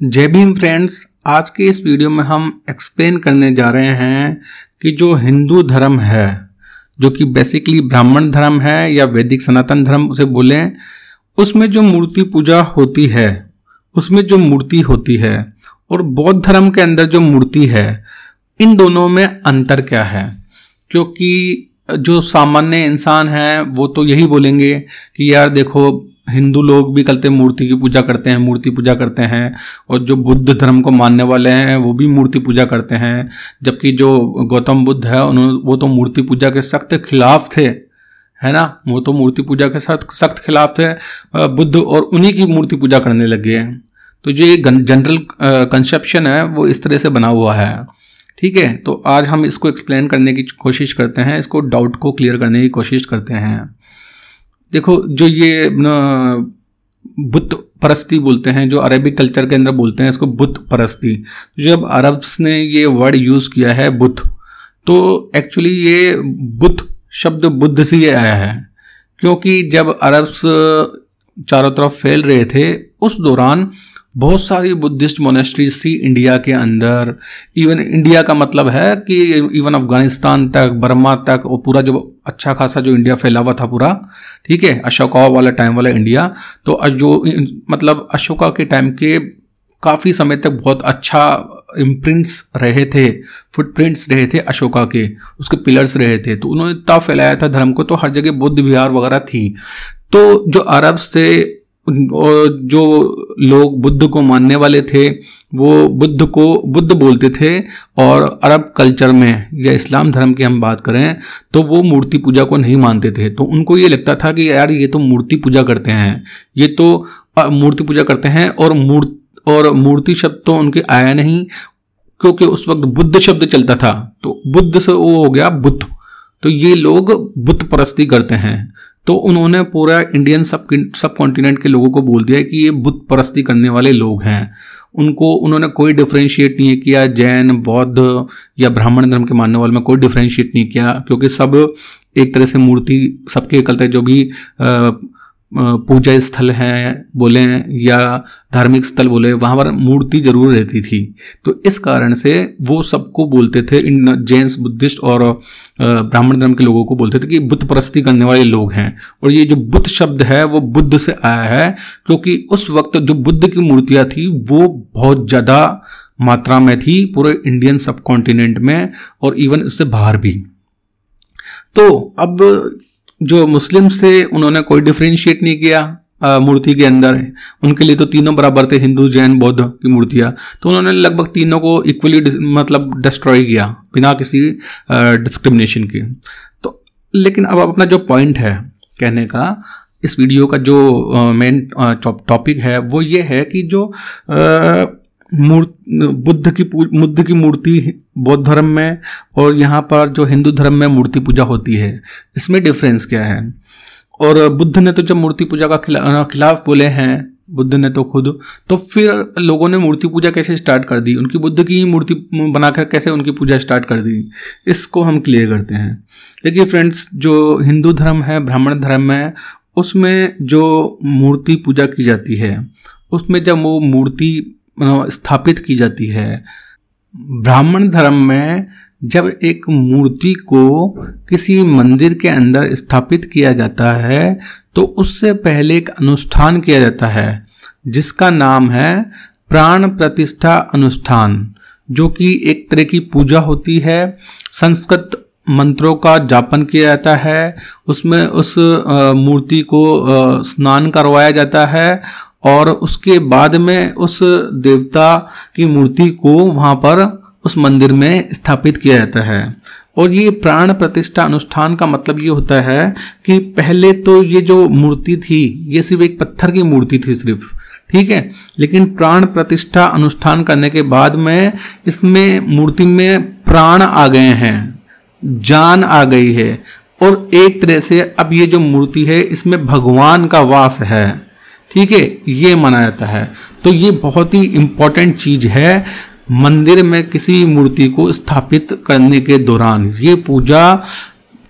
जय भीम फ्रेंड्स। आज के इस वीडियो में हम एक्सप्लेन करने जा रहे हैं कि जो हिंदू धर्म है, जो कि बेसिकली ब्राह्मण धर्म है या वैदिक सनातन धर्म उसे बोलें, उसमें जो मूर्ति पूजा होती है, उसमें जो मूर्ति होती है और बौद्ध धर्म के अंदर जो मूर्ति है, इन दोनों में अंतर क्या है। क्योंकि जो सामान्य इंसान है वो तो यही बोलेंगे कि यार देखो, हिंदू लोग भी कल मूर्ति की पूजा करते हैं, मूर्ति पूजा करते हैं, और जो बुद्ध धर्म को मानने वाले हैं वो भी मूर्ति पूजा करते हैं। जबकि जो गौतम बुद्ध है वो तो मूर्ति पूजा के सख्त खिलाफ थे, है ना। वो तो मूर्ति पूजा के सख्त खिलाफ थे बुद्ध, और उन्हीं की मूर्ति पूजा करने लगे हैं। तो जो ये जनरल कंसेप्शन है वो इस तरह से बना हुआ है, ठीक है। तो आज हम इसको एक्सप्लेन करने की कोशिश करते हैं, इसको डाउट को क्लियर करने की कोशिश करते हैं। देखो, जो ये बुत परस्ती बोलते हैं, जो अरेबिक कल्चर के अंदर बोलते हैं इसको बुत परस्ती। जब अरब्स ने ये वर्ड यूज़ किया है बुत, तो एक्चुअली ये बुत शब्द बुद्ध से ही आया है। क्योंकि जब अरब्स चारों तरफ फैल रहे थे उस दौरान बहुत सारी बुद्धिस्ट मोनेस्ट्रीज थी इंडिया के अंदर। इवन इंडिया का मतलब है कि इवन अफगानिस्तान तक, बर्मा तक, और पूरा जो अच्छा खासा जो इंडिया फैला हुआ था पूरा, ठीक है, अशोका वाला टाइम वाला इंडिया। तो जो मतलब अशोका के टाइम के काफ़ी समय तक बहुत अच्छा इम्प्रिंट्स रहे थे, फुटप्रिंट्स रहे थे अशोका के, उसके पिलर्स रहे थे। तो उन्होंने इतना फैलाया था धर्म को, तो हर जगह बुद्ध विहार वगैरह थी। तो जो अरब्स थे और जो लोग बुद्ध को मानने वाले थे वो बुद्ध को बुद्ध बोलते थे। और अरब कल्चर में या इस्लाम धर्म की हम बात करें तो वो मूर्ति पूजा को नहीं मानते थे। तो उनको ये लगता था कि यार ये तो मूर्ति पूजा करते हैं, ये तो मूर्ति पूजा करते हैं। और मूर्ति शब्द तो उनके आया नहीं, क्योंकि उस वक्त बुद्ध शब्द चलता था, तो बुद्ध से वो हो गया बुद्ध। तो ये लोग बुत परस्ती करते हैं। तो उन्होंने पूरा इंडियन सब कॉन्टिनेंट के लोगों को बोल दिया कि ये बुत परस्ती करने वाले लोग हैं। उन्होंने कोई डिफरेंशिएट नहीं किया, जैन, बौद्ध या ब्राह्मण धर्म के मानने वालों में कोई डिफरेंशिएट नहीं किया, क्योंकि सब एक तरह से मूर्ति सबके करते, जो भी पूजा स्थल हैं बोले या धार्मिक स्थल बोले, वहाँ पर मूर्ति जरूर रहती थी। तो इस कारण से वो सबको बोलते थे, इन जैन्स, बुद्धिस्ट और ब्राह्मण धर्म के लोगों को बोलते थे कि बुत परस्ती करने वाले लोग हैं। और ये जो बुत शब्द है वो बुद्ध से आया है, क्योंकि उस वक्त जो बुद्ध की मूर्तियाँ थी वो बहुत ज़्यादा मात्रा में थी पूरे इंडियन सब कॉन्टिनेंट में, और इवन इससे बाहर भी। तो अब जो मुस्लिम्स थे उन्होंने कोई डिफरेंशिएट नहीं किया मूर्ति के अंदर, उनके लिए तो तीनों बराबर थे, हिंदू, जैन, बौद्ध की मूर्तियाँ। तो उन्होंने लगभग तीनों को इक्वली मतलब डिस्ट्रॉय किया बिना किसी डिस्क्रिमिनेशन के। तो लेकिन अब अपना जो पॉइंट है कहने का, इस वीडियो का जो मेन टॉपिक है वो ये है कि जो बुद्ध की मूर्ति बौद्ध धर्म में और यहाँ पर जो हिंदू धर्म में मूर्ति पूजा होती है, इसमें डिफरेंस क्या है। और बुद्ध ने तो जब मूर्ति पूजा का खिलाफ बोले हैं, बुद्ध ने तो खुद, तो फिर लोगों ने मूर्ति पूजा कैसे स्टार्ट कर दी, उनकी बुद्ध की मूर्ति बनाकर कैसे उनकी पूजा स्टार्ट कर दी, इसको हम क्लियर करते हैं। देखिए फ्रेंड्स, जो हिंदू धर्म है, ब्राह्मण धर्म है, उसमें जो मूर्ति पूजा की जाती है, उसमें जब वो मूर्ति स्थापित की जाती है, ब्राह्मण धर्म में जब एक मूर्ति को किसी मंदिर के अंदर स्थापित किया जाता है तो उससे पहले एक अनुष्ठान किया जाता है जिसका नाम है प्राण प्रतिष्ठा अनुष्ठान, जो कि एक तरह की पूजा होती है। संस्कृत मंत्रों का जापन किया जाता है, उसमें उस मूर्ति को स्नान करवाया जाता है, और उसके बाद में उस देवता की मूर्ति को वहाँ पर उस मंदिर में स्थापित किया जाता है। और ये प्राण प्रतिष्ठा अनुष्ठान का मतलब ये होता है कि पहले तो ये जो मूर्ति थी ये सिर्फ एक पत्थर की मूर्ति थी सिर्फ, ठीक है। लेकिन प्राण प्रतिष्ठा अनुष्ठान करने के बाद में इसमें मूर्ति में प्राण आ गए हैं, जान आ गई है, और एक तरह से अब ये जो मूर्ति है इसमें भगवान का वास है, ठीक है, ये माना जाता है। तो ये बहुत ही इम्पोर्टेंट चीज है मंदिर में किसी मूर्ति को स्थापित करने के दौरान। ये पूजा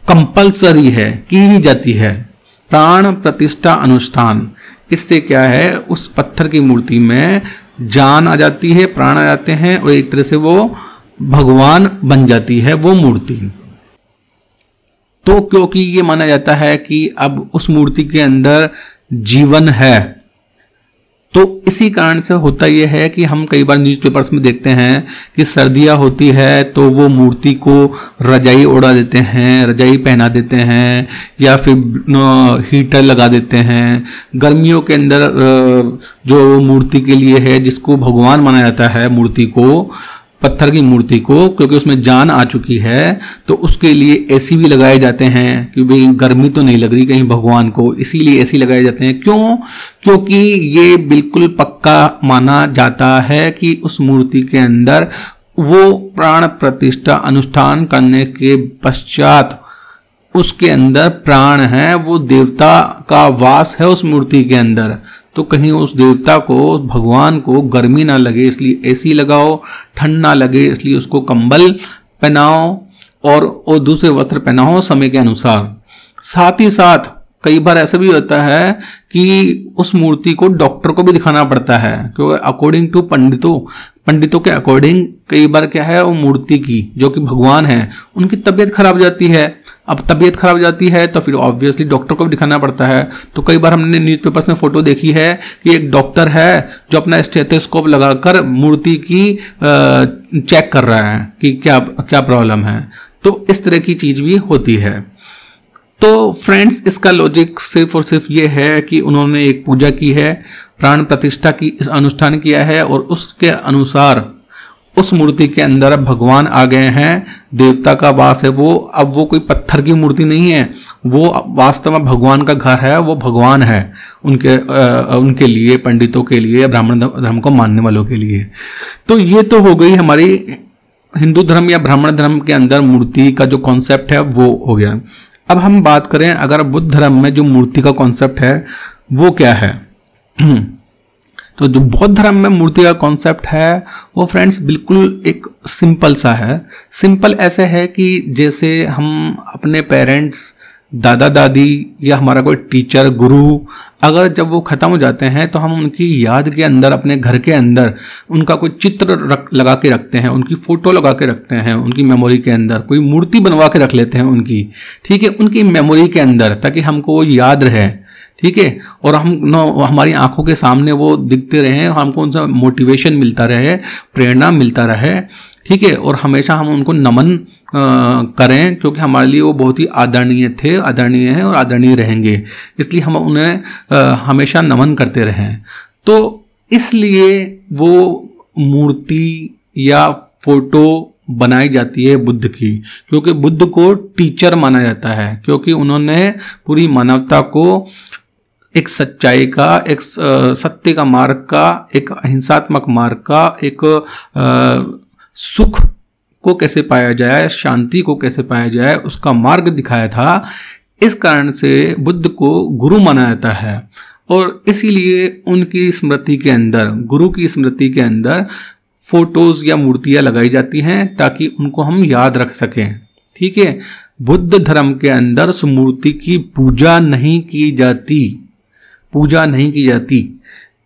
कंपलसरी है, की ही जाती है, प्राण प्रतिष्ठा अनुष्ठान। इससे क्या है, उस पत्थर की मूर्ति में जान आ जाती है, प्राण आ जाते हैं और एक तरह से वो भगवान बन जाती है वो मूर्ति। तो क्योंकि ये माना जाता है कि अब उस मूर्ति के अंदर जीवन है, तो इसी कारण से होता यह है कि हम कई बार न्यूज़पेपर्स में देखते हैं कि सर्दियां होती है तो वो मूर्ति को रजाई ओढ़ा देते हैं, रजाई पहना देते हैं, या फिर हीटर लगा देते हैं। गर्मियों के अंदर जो मूर्ति के लिए है, जिसको भगवान माना जाता है, मूर्ति को, पत्थर की मूर्ति को, क्योंकि उसमें जान आ चुकी है, तो उसके लिए एसी भी लगाए जाते हैं कि भाई गर्मी तो नहीं लग रही कहीं भगवान को, इसीलिए एसी लगाए जाते हैं। क्यों? क्योंकि ये बिल्कुल पक्का माना जाता है कि उस मूर्ति के अंदर वो प्राण प्रतिष्ठा अनुष्ठान करने के पश्चात उसके अंदर प्राण है, वो देवता का वास है उस मूर्ति के अंदर। तो कहीं उस देवता को, भगवान को गर्मी ना लगे इसलिए एसी लगाओ, ठंड ना लगे इसलिए उसको कंबल पहनाओ और दूसरे वस्त्र पहनाओ समय के अनुसार। साथ ही साथ कई बार ऐसा भी होता है कि उस मूर्ति को डॉक्टर को भी दिखाना पड़ता है, क्योंकि अकॉर्डिंग टू पंडितों के अकॉर्डिंग कई बार क्या है, वो मूर्ति की जो कि भगवान है उनकी तबीयत खराब हो जाती है। अब तबीयत खराब हो जाती है तो फिर ऑब्वियसली डॉक्टर को भी दिखाना पड़ता है। तो कई बार हमने न्यूज़पेपर्स में फोटो देखी है कि एक डॉक्टर है जो अपना स्टेथोस्कोप लगाकर मूर्ति की चेक कर रहा है कि क्या क्या प्रॉब्लम है। तो इस तरह की चीज भी होती है। तो फ्रेंड्स, इसका लॉजिक सिर्फ और सिर्फ ये है कि उन्होंने एक पूजा की है, प्राण प्रतिष्ठा की इस अनुष्ठान किया है और उसके अनुसार उस मूर्ति के अंदर अब भगवान आ गए हैं, देवता का वास है वो। अब वो कोई पत्थर की मूर्ति नहीं है, वो वास्तव में भगवान का घर है, वो भगवान है उनके लिए, पंडितों के लिए, ब्राह्मण धर्म को मानने वालों के लिए। तो ये तो हो गई हमारी हिंदू धर्म या ब्राह्मण धर्म के अंदर मूर्ति का जो कॉन्सेप्ट है वो हो गया। अब हम बात करें अगर बुद्ध धर्म में जो मूर्ति का कॉन्सेप्ट है वो क्या है। तो जो बौद्ध धर्म में मूर्ति का कॉन्सेप्ट है वो फ्रेंड्स बिल्कुल एक सिंपल सा है। सिंपल ऐसे है कि जैसे हम अपने पेरेंट्स, दादा दादी या हमारा कोई टीचर, गुरु, अगर जब वो ख़त्म हो जाते हैं तो हम उनकी याद के अंदर अपने घर के अंदर उनका कोई चित्र लगा के रखते हैं, उनकी फ़ोटो लगा के रखते हैं, उनकी मेमोरी के अंदर कोई मूर्ति बनवा के रख लेते हैं उनकी, ठीक है, उनकी मेमोरी के अंदर, ताकि हमको वो याद रहे, ठीक है, और हमारी आंखों के सामने वो दिखते रहे, हमको उनसे मोटिवेशन मिलता रहे, प्रेरणा मिलता रहे, ठीक है, और हमेशा हम उनको नमन करें, क्योंकि हमारे लिए वो बहुत ही आदरणीय थे, आदरणीय हैं और आदरणीय रहेंगे, इसलिए हम उन्हें हमेशा नमन करते रहें। तो इसलिए वो मूर्ति या फोटो बनाई जाती है बुद्ध की, क्योंकि बुद्ध को टीचर माना जाता है, क्योंकि उन्होंने पूरी मानवता को एक सच्चाई का, एक सत्य का मार्ग का, एक अहिंसात्मक मार्ग का, एक सुख को कैसे पाया जाए, शांति को कैसे पाया जाए, उसका मार्ग दिखाया था। इस कारण से बुद्ध को गुरु माना जाता है और इसीलिए उनकी स्मृति के अंदर, गुरु की स्मृति के अंदर फोटोज या मूर्तियां लगाई जाती हैं ताकि उनको हम याद रख सकें, ठीक है। बुद्ध धर्म के अंदर उस मूर्ति की पूजा नहीं की जाती, पूजा नहीं की जाती।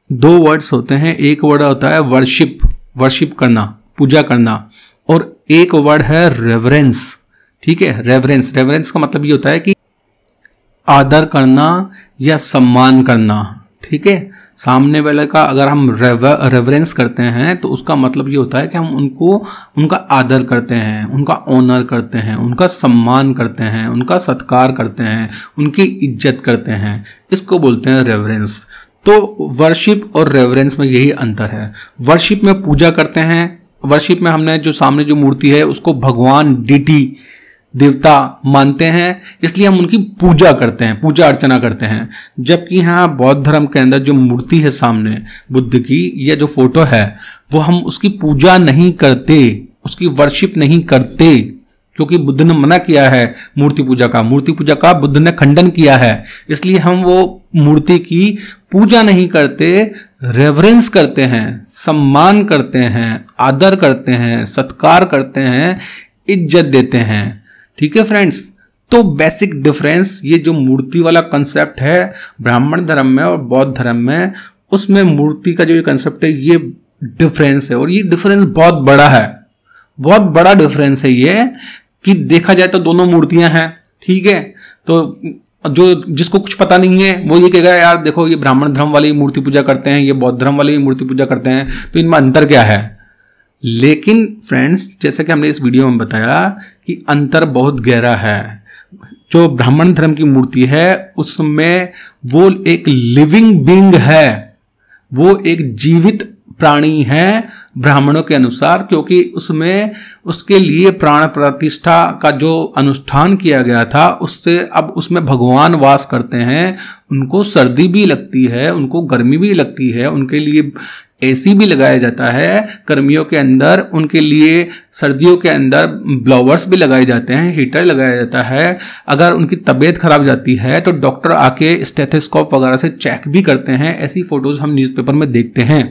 दो वर्ड्स होते हैं, एक वर्ड होता है वर्शिप, वर्शिप करना, पूजा करना, और एक वर्ड है रेवरेंस, ठीक है। रेवरेंस, रेवरेंस का मतलब ये होता है कि आदर करना या सम्मान करना, ठीक है। सामने वाले का अगर हम रेवरेंस करते हैं तो उसका मतलब ये होता है कि हम उनका आदर करते हैं, उनका ऑनर करते हैं, उनका सम्मान करते हैं, उनका सत्कार करते हैं, उनकी इज्जत करते हैं, इसको बोलते हैं रेवरेंस। तो वर्शिप और रेवरेंस में यही अंतर है। वर्शिप में पूजा करते हैं, वर्शिप में हमने जो सामने जो मूर्ति है उसको भगवान, डीटी, देवता मानते हैं, इसलिए हम उनकी पूजा करते हैं, पूजा अर्चना करते हैं। जबकि यहाँ बौद्ध धर्म के अंदर जो मूर्ति है सामने बुद्ध की, या जो फोटो है, वो हम उसकी पूजा नहीं करते, उसकी वर्शिप नहीं करते, क्योंकि बुद्ध ने मना किया है मूर्ति पूजा का, मूर्ति पूजा का बुद्ध ने खंडन किया है, इसलिए हम वो मूर्ति की पूजा नहीं करते, रेवरेंस करते हैं, सम्मान करते हैं, आदर करते हैं, सत्कार करते हैं, इज्जत देते हैं, ठीक है फ्रेंड्स। तो बेसिक डिफरेंस, ये जो मूर्ति वाला कंसेप्ट है ब्राह्मण धर्म में और बौद्ध धर्म में, उसमें मूर्ति का जो ये कंसेप्ट है ये डिफरेंस है, और ये डिफरेंस बहुत बड़ा है, बहुत बड़ा डिफरेंस है ये, कि देखा जाए तो दोनों मूर्तियां हैं, ठीक है। तो जो जिसको कुछ पता नहीं है वो ये कहेगा यार देखो ये ब्राह्मण धर्म वाले मूर्ति पूजा करते हैं, ये बौद्ध धर्म वाले मूर्ति पूजा करते हैं, तो इनमें अंतर क्या है। लेकिन फ्रेंड्स, जैसा कि हमने इस वीडियो में बताया कि अंतर बहुत गहरा है। जो ब्राह्मण धर्म की मूर्ति है उसमें वो एक लिविंग बीइंग है, वो एक जीवित प्राणी है ब्राह्मणों के अनुसार, क्योंकि उसमें उसके लिए प्राण प्रतिष्ठा का जो अनुष्ठान किया गया था उससे अब उसमें भगवान वास करते हैं। उनको सर्दी भी लगती है, उनको गर्मी भी लगती है, उनके लिए एसी भी लगाया जाता है गर्मियों के अंदर, उनके लिए सर्दियों के अंदर ब्लोवर्स भी लगाए जाते हैं, हीटर लगाया जाता है। अगर उनकी तबीयत खराब जाती है तो डॉक्टर आके स्टेथोस्कोप वगैरह से चेक भी करते हैं। ऐसी फोटोज हम न्यूज़पेपर में देखते हैं,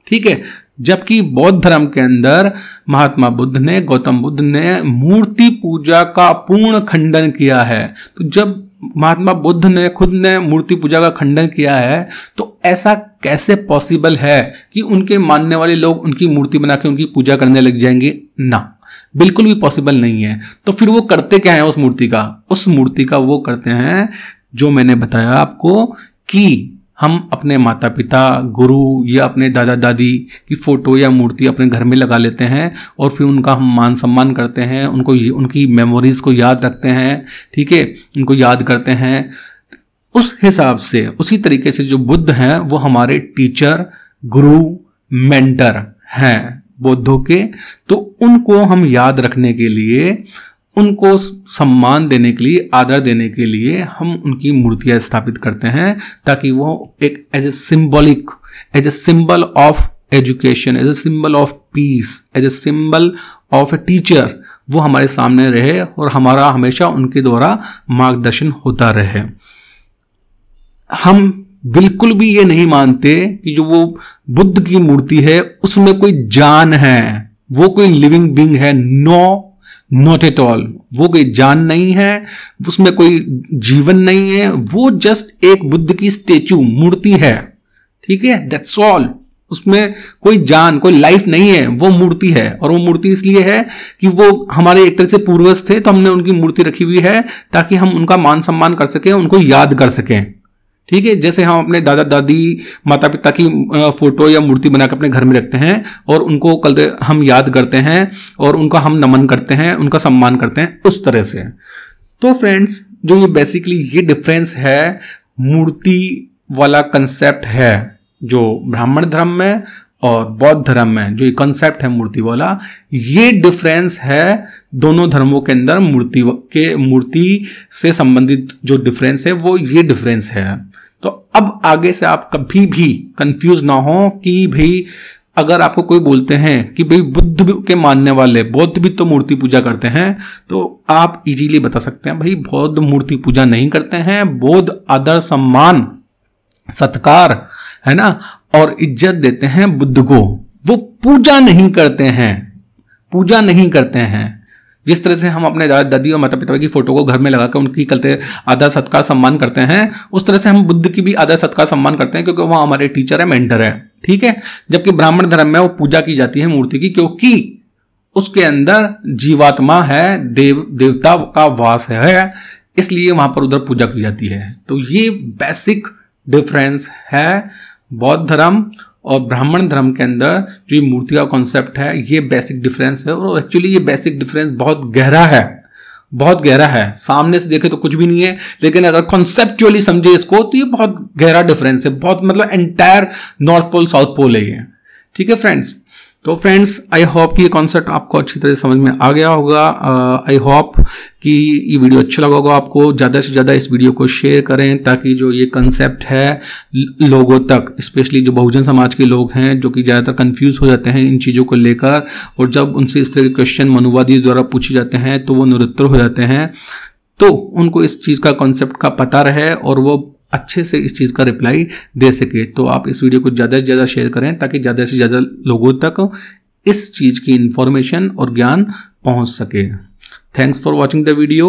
ठीक है। जबकि बौद्ध धर्म के अंदर महात्मा बुद्ध ने, गौतम बुद्ध ने मूर्ति पूजा का पूर्ण खंडन किया है। तो जब महात्मा बुद्ध ने खुद ने मूर्ति पूजा का खंडन किया है तो ऐसा कैसे पॉसिबल है कि उनके मानने वाले लोग उनकी मूर्ति बना के उनकी पूजा करने लग जाएंगे? ना, बिल्कुल भी पॉसिबल नहीं है। तो फिर वो करते क्या है उस मूर्ति का? उस मूर्ति का वो करते हैं जो मैंने बताया आपको, कि हम अपने माता पिता, गुरु या अपने दादा दादी की फोटो या मूर्ति अपने घर में लगा लेते हैं और फिर उनका हम मान सम्मान करते हैं, उनको उनकी मेमोरीज को याद रखते हैं, ठीक है, उनको याद करते हैं। उस हिसाब से, उसी तरीके से जो बुद्ध हैं वो हमारे टीचर, गुरु, मेंटर हैं बौद्धों के। तो उनको हम याद रखने के लिए, उनको सम्मान देने के लिए, आदर देने के लिए हम उनकी मूर्तियां स्थापित करते हैं, ताकि वो एक as a symbolic, as a symbol of education, as a symbol of peace, as a symbol of a teacher वो हमारे सामने रहे और हमारा हमेशा उनके द्वारा मार्गदर्शन होता रहे। हम बिल्कुल भी ये नहीं मानते कि जो वो बुद्ध की मूर्ति है उसमें कोई जान है, वो कोई लिविंग बीइंग है। No, not at all. वो कोई जान नहीं है, उसमें कोई जीवन नहीं है, वो जस्ट एक बुद्ध की स्टेचू, मूर्ति है, ठीक है, दैट्स ऑल। उसमें कोई जान, कोई लाइफ नहीं है, वो मूर्ति है। और वो मूर्ति इसलिए है कि वो हमारे एक तरह से पूर्वज थे, तो हमने उनकी मूर्ति रखी हुई है ताकि हम उनका मान सम्मान कर सकें, उनको याद कर सकें, ठीक है। जैसे हम अपने दादा दादी, माता पिता की फोटो या मूर्ति बनाकर अपने घर में रखते हैं और उनको कल हम याद करते हैं और उनका हम नमन करते हैं, उनका सम्मान करते हैं, उस तरह से। तो फ्रेंड्स, जो ये बेसिकली ये डिफरेंस है, मूर्ति वाला कंसेप्ट है जो ब्राह्मण धर्म में और बौद्ध धर्म में, जो ये कंसेप्ट है मूर्ति वाला, ये डिफरेंस है दोनों धर्मों के अंदर। मूर्ति से संबंधित जो डिफरेंस है वो ये डिफरेंस है। तो अब आगे से आप कभी भी कंफ्यूज ना हो कि भाई अगर आपको कोई बोलते हैं कि भाई बुद्ध के मानने वाले बौद्ध भी तो मूर्ति पूजा करते हैं, तो आप इजीली बता सकते हैं भाई बौद्ध मूर्ति पूजा नहीं करते हैं। बौद्ध आदर, सम्मान, सत्कार, है ना, और इज्जत देते हैं बुद्ध को। वो पूजा नहीं करते हैं, पूजा नहीं करते हैं। जिस तरह से हम अपने दादा दादी और माता पिता की फोटो को घर में लगाकर उनकी करते आदर सत्कार सम्मान करते हैं, उस तरह से हम बुद्ध की भी आदर सत्कार सम्मान करते हैं, क्योंकि वो हमारे टीचर है, मेंटर है, ठीक है। जबकि ब्राह्मण धर्म में वो पूजा की जाती है मूर्ति की, क्योंकि उसके अंदर जीवात्मा है, देवता का वास है, इसलिए वहां पर उधर पूजा की जाती है। तो ये बेसिक डिफरेंस है बौद्ध धर्म और ब्राह्मण धर्म के अंदर। जो ये मूर्ति का कॉन्सेप्ट है, ये बेसिक डिफरेंस है। और एक्चुअली ये बेसिक डिफरेंस बहुत गहरा है, बहुत गहरा है। सामने से देखे तो कुछ भी नहीं है, लेकिन अगर कॉन्सेप्चुअली समझे इसको तो ये बहुत गहरा डिफरेंस है, बहुत मतलब entire north pole south pole है ये, ठीक है फ्रेंड्स। तो फ्रेंड्स, आई होप कि ये कॉन्सेप्ट आपको अच्छी तरह से समझ में आ गया होगा। आई होप कि ये वीडियो अच्छा लगा होगा आपको। ज़्यादा से ज़्यादा इस वीडियो को शेयर करें ताकि जो ये कंसेप्ट है लोगों तक, स्पेशली जो बहुजन समाज के लोग हैं जो कि ज़्यादातर कंफ्यूज हो जाते हैं इन चीज़ों को लेकर, और जब उनसे इस तरह के क्वेश्चन मनुवादी द्वारा पूछे जाते हैं तो वो निरुत्तर हो जाते हैं, तो उनको इस चीज़ का कॉन्सेप्ट का पता रहे और वो अच्छे से इस चीज़ का रिप्लाई दे सके। तो आप इस वीडियो को ज़्यादा से ज़्यादा शेयर करें ताकि ज़्यादा से ज़्यादा लोगों तक इस चीज़ की इंफॉर्मेशन और ज्ञान पहुंच सके। Thanks for watching the video.